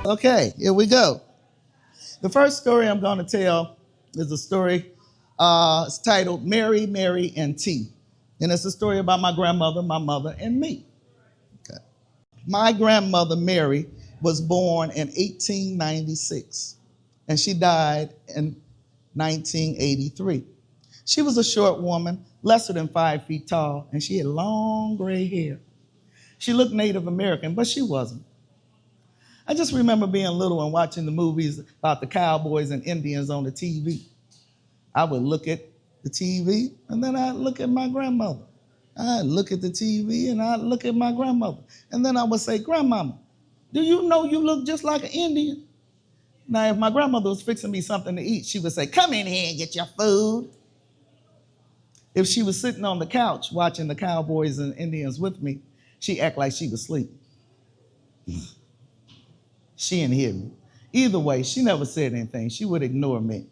Okay, here we go. The first story I'm going to tell is a story. It's titled Mary, Mary, and Tea. And it's a story about my grandmother, my mother, and me. Okay. My grandmother, Mary, was born in 1896, and she died in 1983. She was a short woman, lesser than 5 feet tall, and she had long gray hair. She looked Native American, but she wasn't. I just remember being little and watching the movies about the cowboys and Indians on the TV. I would look at the TV, and then I'd look at my grandmother. I'd look at the TV, and I'd look at my grandmother. And then I would say, Grandmama, do you know you look just like an Indian? Now, if my grandmother was fixing me something to eat, she would say, come in here and get your food. If she was sitting on the couch watching the cowboys and Indians with me, she'd act like she was sleeping. She didn't hear me. Either way, she never said anything. She would ignore me.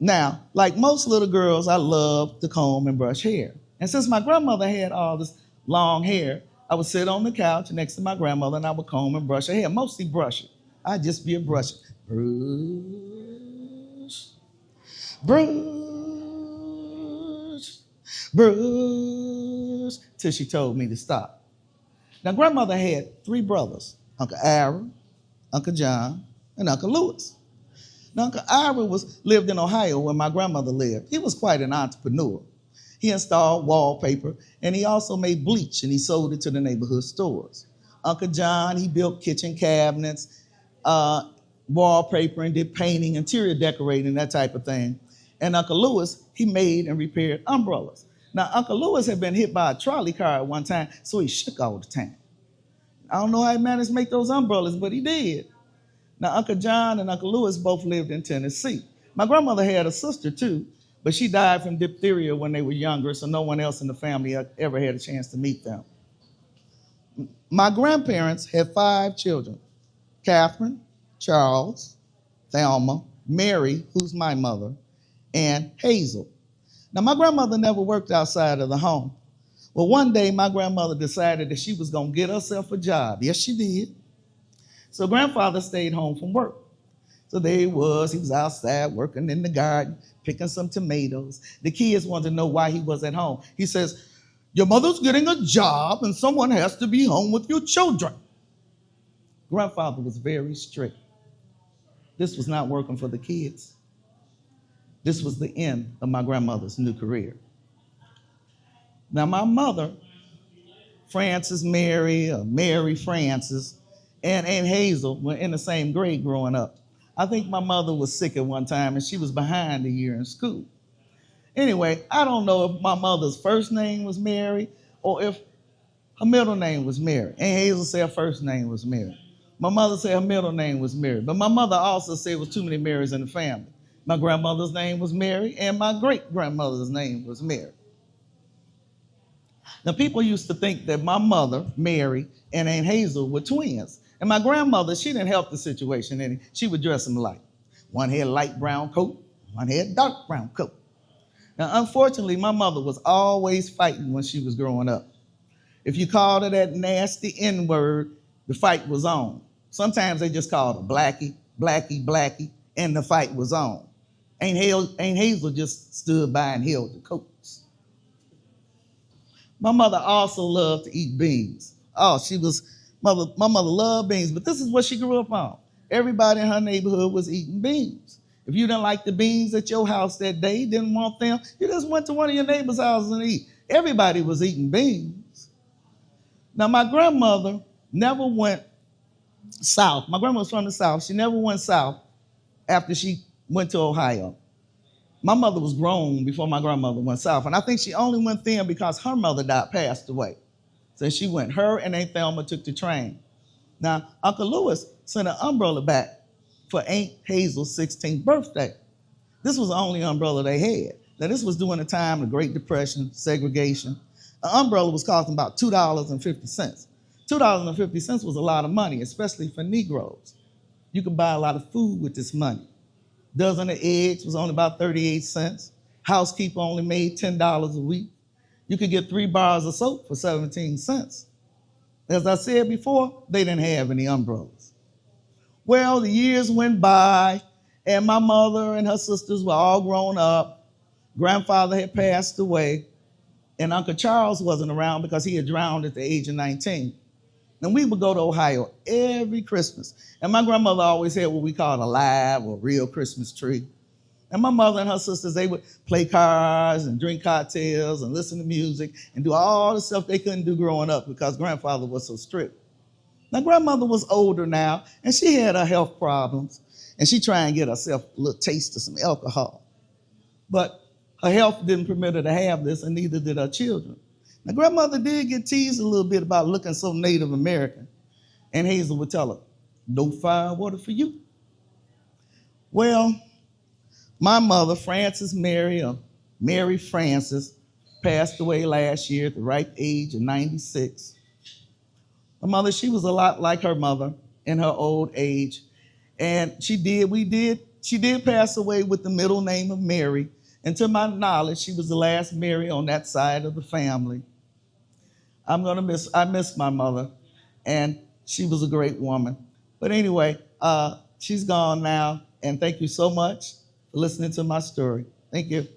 Now, like most little girls, I loved to comb and brush hair. And since my grandmother had all this long hair, I would sit on the couch next to my grandmother and I would comb and brush her hair, mostly brush it. I'd just be a brusher. Brush, brush, brush, till she told me to stop. Now, grandmother had 3 brothers, Uncle Aaron, Uncle John, and Uncle Lewis. Now, Uncle Aaron lived in Ohio where my grandmother lived. He was quite an entrepreneur. He installed wallpaper, and he also made bleach, and he sold it to the neighborhood stores. Uncle John, he built kitchen cabinets, wallpaper, and did painting, interior decorating, that type of thing. And Uncle Lewis, he made and repaired umbrellas. Now, Uncle Lewis had been hit by a trolley car at one time, so he shook all the time. I don't know how he managed to make those umbrellas, but he did. Now, Uncle John and Uncle Lewis both lived in Tennessee. My grandmother had a sister, too, but she died from diphtheria when they were younger, so no one else in the family ever had a chance to meet them. My grandparents had 5 children: Catherine, Charles, Thelma, Mary, who's my mother, and Hazel. Now, my grandmother never worked outside of the home. Well, one day, my grandmother decided that she was going to get herself a job. Yes, she did. So grandfather stayed home from work. So there he was outside working in the garden, picking some tomatoes. The kids wanted to know why he was at home. He says, your mother's getting a job and someone has to be home with your children. Grandfather was very strict. This was not working for the kids. This was the end of my grandmother's new career. Now, my mother, Frances Mary, or Mary Frances, and Aunt Hazel were in the same grade growing up. I think my mother was sick at one time and she was behind a year in school. Anyway, I don't know if my mother's first name was Mary or if her middle name was Mary. Aunt Hazel said her first name was Mary. My mother said her middle name was Mary. But my mother also said there was too many Marys in the family. My grandmother's name was Mary and my great-grandmother's name was Mary. Now, people used to think that my mother, Mary, and Aunt Hazel were twins. And my grandmother, she didn't help the situation any. She would dress them alike. One had a light brown coat, one had a dark brown coat. Now, unfortunately, my mother was always fighting when she was growing up. If you called her that nasty N-word, the fight was on. Sometimes they just called her Blackie, Blackie, Blackie, and the fight was on. Aunt Hazel just stood by and held the coats. My mother also loved to eat beans. Oh, my mother loved beans, but this is what she grew up on. Everybody in her neighborhood was eating beans. If you didn't like the beans at your house that day, didn't want them, you just went to one of your neighbor's houses and eat. Everybody was eating beans. Now, my grandmother never went south. My grandmother was from the South. She never went south after she went to Ohio. My mother was grown before my grandmother went south, and I think she only went then because her mother passed away. So she went. Her and Aunt Thelma took the train. Now, Uncle Lewis sent an umbrella back for Aunt Hazel's 16th birthday. This was the only umbrella they had. Now, this was during the time of the Great Depression, segregation. An umbrella was costing about $2.50. $2.50 was a lot of money, especially for Negroes. You could buy a lot of food with this money. A dozen of eggs was only about 38 cents. Housekeeper only made $10 a week. You could get 3 bars of soap for 17 cents. As I said before, they didn't have any umbrellas. Well, the years went by, and my mother and her sisters were all grown up. Grandfather had passed away, and Uncle Charles wasn't around because he had drowned at the age of 19. And we would go to Ohio every Christmas. And my grandmother always had what we called a live or real Christmas tree. And my mother and her sisters, they would play cards and drink cocktails and listen to music and do all the stuff they couldn't do growing up because grandfather was so strict. Now, grandmother was older now, and she had her health problems, and she tried and get herself a little taste of some alcohol. But her health didn't permit her to have this, and neither did her children. Now, grandmother did get teased a little bit about looking so Native American, and Hazel would tell her, "No firewater for you." Well, my mother, Frances Mary, or Mary Frances, passed away last year at the ripe age of 96. My mother, she was a lot like her mother in her old age. And she did pass away with the middle name of Mary. And to my knowledge, she was the last Mary on that side of the family. I miss my mother, and she was a great woman. But anyway, she's gone now, and thank you so much for listening to my story. Thank you.